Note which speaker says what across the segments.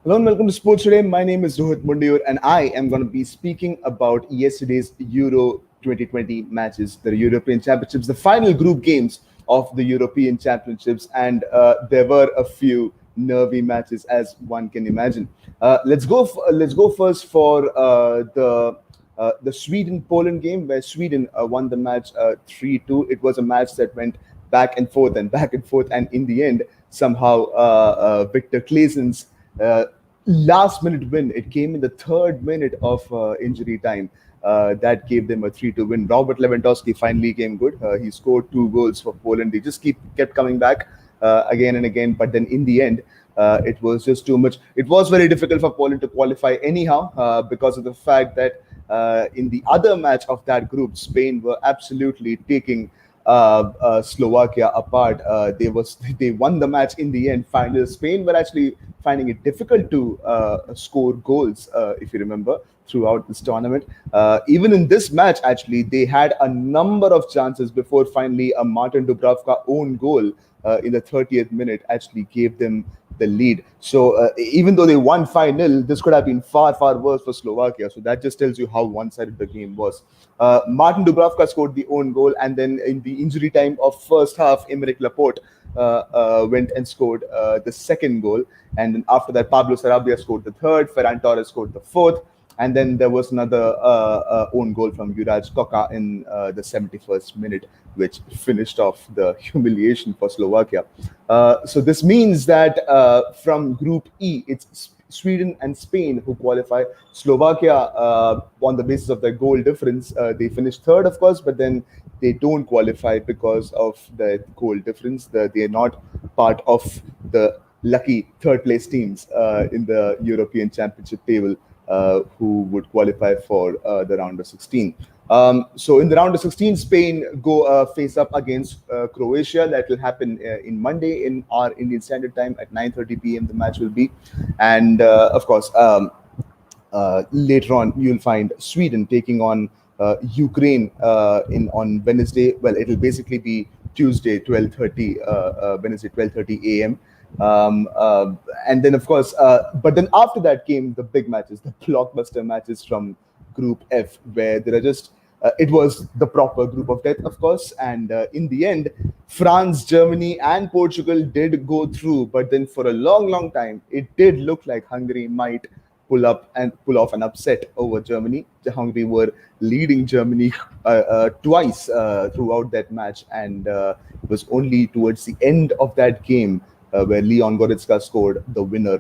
Speaker 1: Hello and welcome to Sports Today. My name is Rohit Mundiur and I am going to be speaking about yesterday's Euro 2020 matches, the European Championships, the final group games of the European Championships, and there were a few nervy matches as one can imagine. Let's go first for the Sweden Poland game where Sweden won the match 3-2. It was a match that went back and forth and back and forth, and in the end, somehow Victor Claessen's last minute win. It came in the third minute of injury time. That gave them a 3-2 win. Robert Lewandowski finally came good. He scored two goals for Poland. They just kept coming back again and again, but then in the end, it was just too much. It was very difficult for Poland to qualify anyhow because of the fact that in the other match of that group, Spain were absolutely taking Slovakia apart. They won the match in the end. Finally, Spain were actually finding it difficult to score goals, if you remember, throughout this tournament. Even in this match, actually, they had a number of chances before finally a Martin Dubravka own goal in the 30th minute actually gave them the lead. So even though they won 5-0, this could have been far, far worse for Slovakia. So that just tells you how one-sided the game was. Martin Dubravka scored the own goal, and then in the injury time of first half, Emerick Laporte went and scored the second goal. And then after that, Pablo Sarabia scored the third, Ferran Torres scored the fourth, and then there was another own goal from Juraj Koka in the 71st minute, which finished off the humiliation for Slovakia. So this means that from Group E, it's Sweden and Spain who qualify. Slovakia, on the basis of their goal difference, they finished third, of course, but then they don't qualify because of the goal difference. They are not part of the lucky third place teams in the European Championship table who would qualify for the round of 16. So in the round of 16, Spain go face up against Croatia. That will happen in Monday in our Indian Standard Time at 9:30 p.m. The match will be, and of course later on you'll find Sweden taking on Ukraine in on Wednesday. Well, it'll basically be Tuesday 12:30 Wednesday 12:30 a.m. And then of course, but then after that came the big matches, the blockbuster matches from Group F, where there are just it was the proper group of death, of course, and in the end, France, Germany, and Portugal did go through, but then for a long, long time, it did look like Hungary might pull off an upset over Germany. Hungary were leading Germany twice throughout that match, and it was only towards the end of that game where Leon Goretzka scored the winner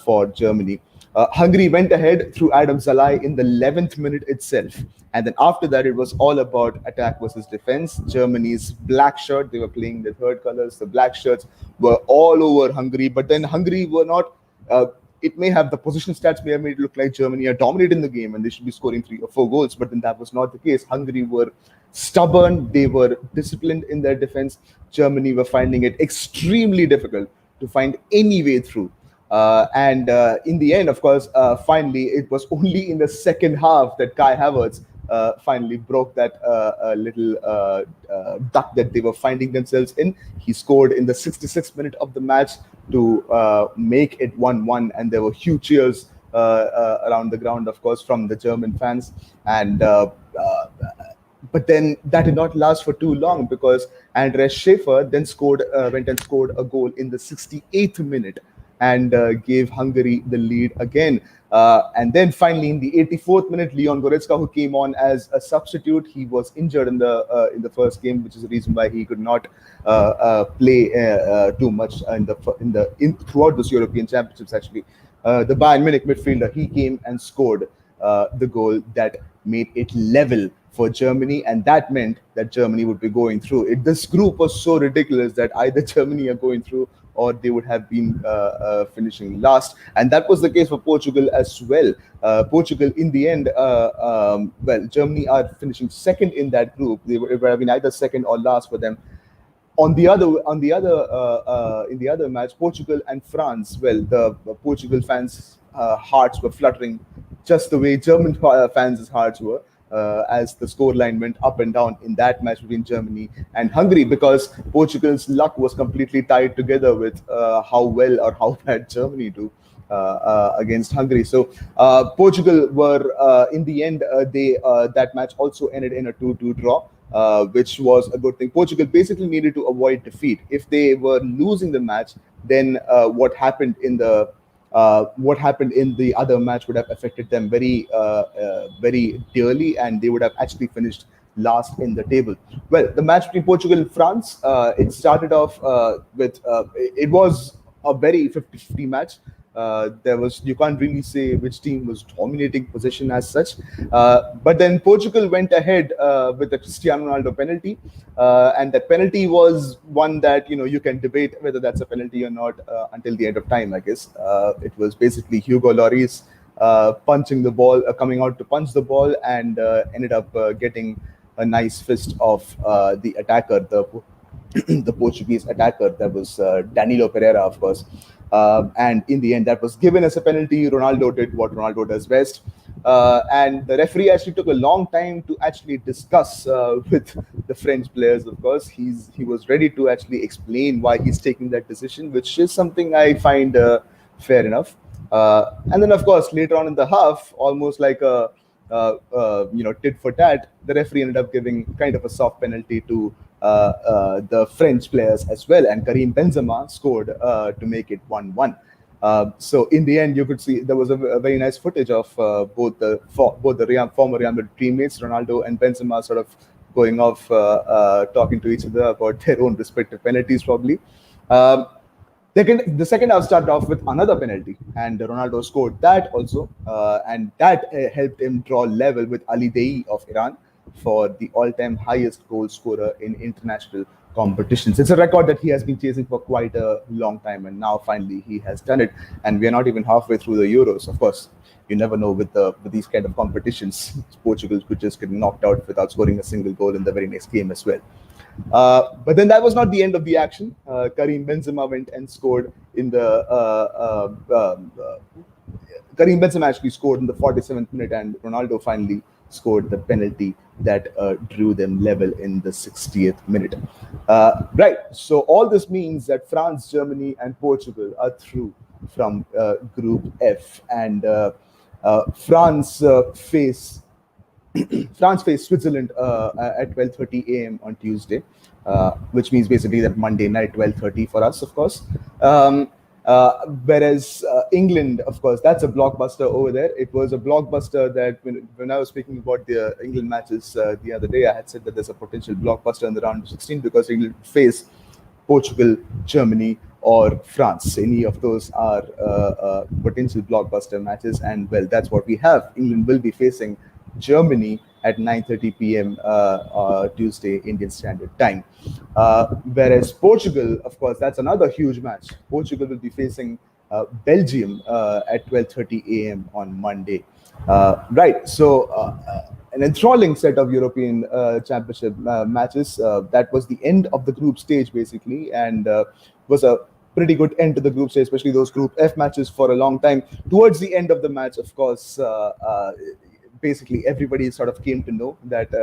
Speaker 1: for Germany. Hungary went ahead through Adam Zalai in the 11th minute itself. And then after that, it was all about attack versus defense. Germany's black shirt, they were playing the third colors. The black shirts were all over Hungary. But then Hungary were not, it may have, the position stats may have made it look like Germany are dominating the game and they should be scoring 3 or 4 goals. But then that was not the case. Hungary were stubborn. They were disciplined in their defense. Germany were finding it extremely difficult to find any way through. And in the end, of course, finally, it was only in the second half that Kai Havertz finally broke that little duck that they were finding themselves in. He scored in the 66th minute of the match to make it 1-1, and there were huge cheers around the ground, of course, from the German fans. And but then that did not last for too long because Andreas Schäfer then went and scored a goal in the 68th minute and gave Hungary the lead again. And then finally, in the 84th minute, Leon Goretzka, who came on as a substitute, he was injured in the first game, which is the reason why he could not play too much throughout this European Championships. Actually, the Bayern Munich midfielder, he came and scored the goal that made it level for Germany, and that meant that Germany would be going through. This group was so ridiculous that either Germany are going through or they would have been finishing last. And that was the case for Portugal as well. Portugal, in the end, Germany are finishing second in that group. It would have been either second or last for them. In the other match, Portugal and France, well, the Portugal fans' hearts were fluttering just the way German fans' hearts were. As the scoreline went up and down in that match between Germany and Hungary, because Portugal's luck was completely tied together with how well or how bad Germany do. against Hungary. So Portugal were in the end they that match also ended in a 2-2 draw. Which was a good thing. Portugal basically needed to avoid defeat. If they were losing the match, then what happened in the other match would have affected them very dearly, and they would have actually finished last in the table. Well, the match between Portugal and France, it started off with it was a very 50-50 match. There was you can't really say which team was dominating possession as such, but then Portugal went ahead with the Cristiano Ronaldo penalty, and that penalty was one that you can debate whether that's a penalty or not until the end of time. I guess it was basically Hugo Lloris punching the ball, coming out to punch the ball, and ended up getting a nice fist of the attacker, the Portuguese attacker. That was Danilo Pereira, of course. And in the end, that was given as a penalty. Ronaldo did what Ronaldo does best. And the referee actually took a long time to actually discuss with the French players, of course. He was ready to actually explain why he's taking that decision, which is something I find fair enough. And then, of course, later on in the half, almost like a tit for tat, the referee ended up giving kind of a soft penalty to the French players as well, and Karim Benzema scored to make it 1-1. So in the end, you could see there was a very nice footage of both the former Real Madrid teammates, Ronaldo and Benzema, sort of going off, talking to each other about their own respective penalties, probably. Um, the second half started off with another penalty, and Ronaldo scored that also, and that helped him draw level with Ali Dei of Iran for the all-time highest goal scorer in international competitions. It's a record that he has been chasing for quite a long time, and now finally he has done it. And we are not even halfway through the Euros. Of course, you never know with these kind of competitions. Portugal could just get knocked out without scoring a single goal in the very next game as well. But then that was not the end of the action. Karim Benzema went and scored in the Karim Benzema actually scored in the 47th minute, and Ronaldo finally scored the penalty that drew them level in the 60th minute. Right. So all this means that France, Germany, and Portugal are through from Group F, and face France faced Switzerland at 12:30 a.m. on Tuesday, which means basically that Monday night 12:30 for us, of course. Whereas England, of course, that's a blockbuster over there. It was a blockbuster that when I was speaking about the England matches the other day, I had said that there's a potential blockbuster in the round of 16 because England face Portugal, Germany, or France. Any of those are potential blockbuster matches, and well, that's what we have. England will be facing Germany at 9:30 p.m. Tuesday Indian Standard Time. Whereas Portugal, of course, that's another huge match. Portugal will be facing Belgium at 12:30 a.m. on Monday. Right. So an enthralling set of European Championship matches. That was the end of the group stage, basically, and was a pretty good end to the group stage, especially those Group F matches for a long time. Towards the end of the match, of course, basically everybody sort of came to know that,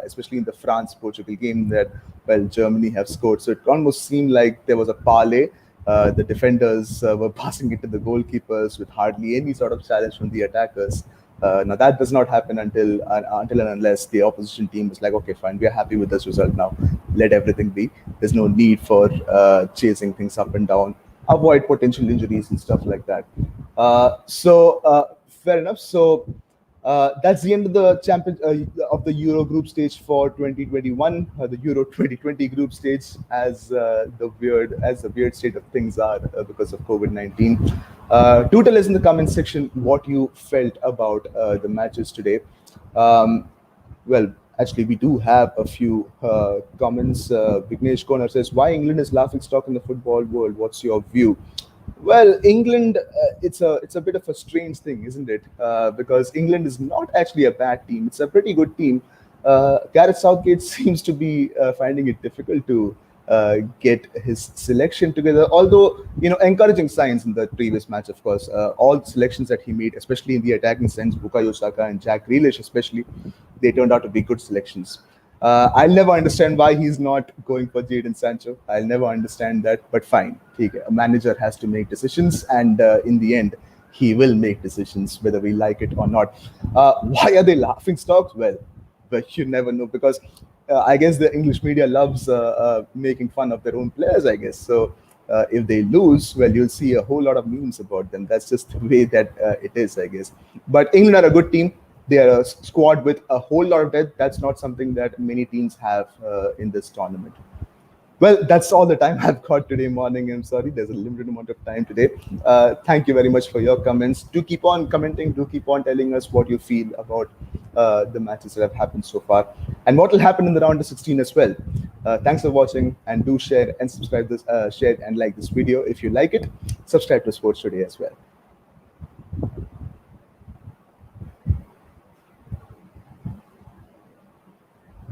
Speaker 1: especially in the France-Portugal game, that, well, Germany have scored. So it almost seemed like there was a parlay. The defenders were passing it to the goalkeepers with hardly any sort of challenge from the attackers. Now that does not happen until and unless the opposition team is like, okay, fine, we are happy with this result now. Let everything be. There's no need for chasing things up and down. Avoid potential injuries and stuff like that. Fair enough. So that's the end of the of the Euro group stage for 2021. The Euro 2020 group stage, as the weird state of things are because of COVID-19. Do tell us in the comment section what you felt about the matches today. Well, actually, we do have a few comments. Vignesh Konar says, "Why England is laughing stock in the football world? What's your view?" Well, England, it's a bit of a strange thing, isn't it? Because England is not actually a bad team. It's a pretty good team. Gareth Southgate seems to be finding it difficult to get his selection together. Although, encouraging signs in the previous match, of course. All the selections that he made, especially in the attacking sense, Bukayo Saka and Jack Grealish especially, they turned out to be good selections. I'll never understand why he's not going for Jadon Sancho. I'll never understand that, but fine. A manager has to make decisions, and in the end, he will make decisions whether we like it or not. Why are they laughing stocks? Well, but you never know, because I guess the English media loves making fun of their own players, I guess. So if they lose, well, you'll see a whole lot of memes about them. That's just the way that it is, I guess. But England are a good team. They are a squad with a whole lot of depth. That's not something that many teams have in this tournament. Well, that's all the time I've got today morning. I'm sorry, there's a limited amount of time today. Thank you very much for your comments. Do keep on commenting. Do keep on telling us what you feel about the matches that have happened so far and what will happen in the round of 16 as well. Thanks for watching, and do share and subscribe this, share and like this video if you like it. Subscribe to Sports Today as well.